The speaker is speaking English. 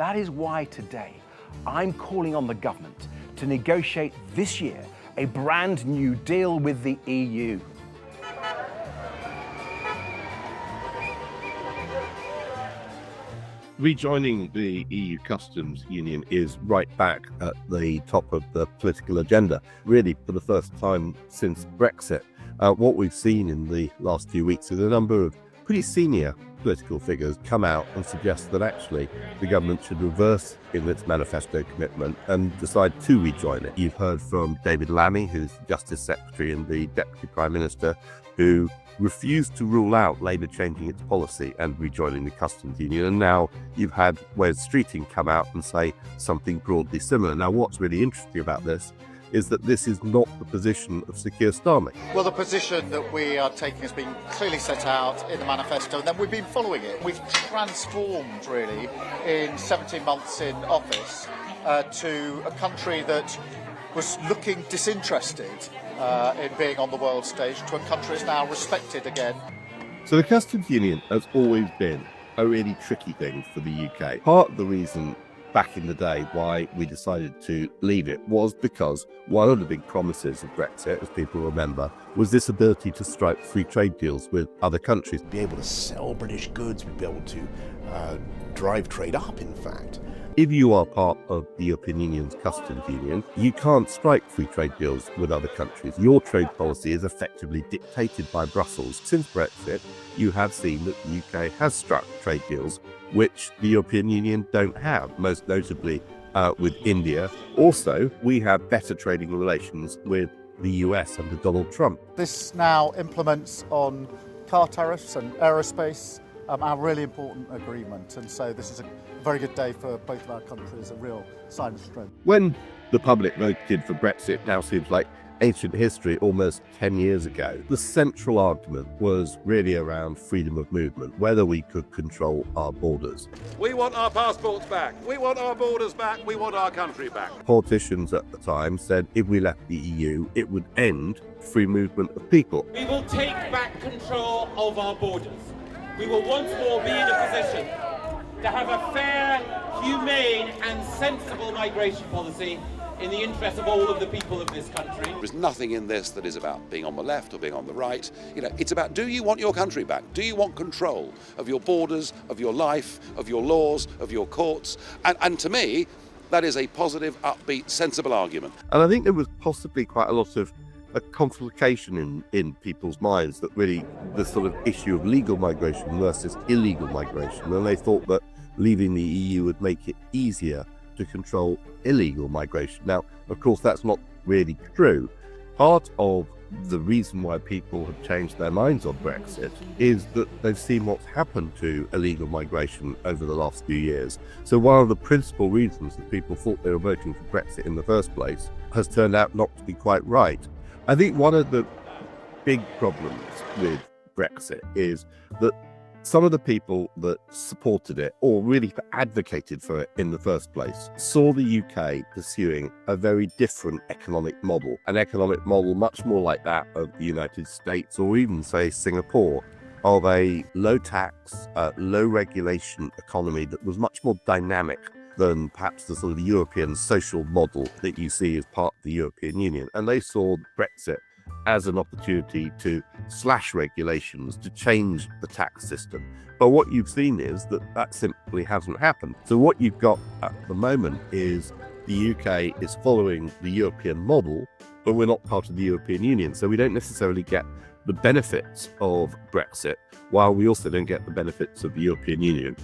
that is why today I'm calling on the government to negotiate this year a brand new deal with the EU. Rejoining the EU customs union is right back at the top of the political agenda, really for the first time since Brexit. What we've seen in the last few weeks is a number of pretty senior political figures come out and suggest that actually the government should reverse in its manifesto commitment and decide to rejoin it. You've heard from David Lammy, who's Justice Secretary and the Deputy Prime Minister, who refused to rule out Labour changing its policy and rejoining the customs union. And now you've had Wes Streeting come out and say something broadly similar. Now, what's really interesting about this is that this is not the position of Sir Keir Starmer. Well, the position that we are taking has been clearly set out in the manifesto, and then we've been following it. We've transformed, really, in 17 months in office to a country that was looking disinterested in being on the world stage to a country that's now respected again. So the customs union has always been a really tricky thing for the UK. Part of the reason back in the day why we decided to leave it was because one of the big promises of Brexit, as people remember, was this ability to strike free trade deals with other countries. Be able to sell British goods, be able to drive trade up, in fact. If you are part of the European Union's customs union, you can't strike free trade deals with other countries. Your trade policy is effectively dictated by Brussels. Since Brexit, you have seen that the UK has struck trade deals which the European Union don't have, most notably with India. Also, we have better trading relations with the US under Donald Trump. This now implements on car tariffs and aerospace our really important agreement, and so this is a very good day for both of our countries, a real sign of strength. When the public voted for Brexit now seems like ancient history, almost 10 years ago. The central argument was really around freedom of movement, whether we could control our borders. We want our passports back, we want our borders back, we want our country back. Politicians at the time said if we left the EU, it would end free movement of people. We will take back control of our borders. We will once more be in a position to have a fair, humane and sensible migration policy in the interest of all of the people of this country. There's nothing in this that is about being on the left or being on the right. It's about, do you want your country back? Do you want control of your borders, of your life, of your laws, of your courts? And to me, that is a positive, upbeat, sensible argument. And I think there was possibly quite a lot of a complication in people's minds that really the sort of issue of legal migration versus illegal migration. And they thought that leaving the EU would make it easier to control illegal migration. Now, of course, that's not really true. Part of the reason why people have changed their minds on Brexit is that they've seen what's happened to illegal migration over the last few years. So one of the principal reasons that people thought they were voting for Brexit in the first place has turned out not to be quite right. I think one of the big problems with Brexit is that some of the people that supported it or really advocated for it in the first place saw the UK pursuing a very different economic model, an economic model much more like that of the United States or even, say, Singapore, of a low tax, low regulation economy that was much more dynamic than perhaps the sort of European social model that you see as part of the European Union. And they saw Brexit as an opportunity to slash regulations, to change the tax system. But what you've seen is that that simply hasn't happened. So what you've got at the moment is the UK is following the European model, but we're not part of the European Union. So we don't necessarily get the benefits of Brexit, while we also don't get the benefits of the European Union.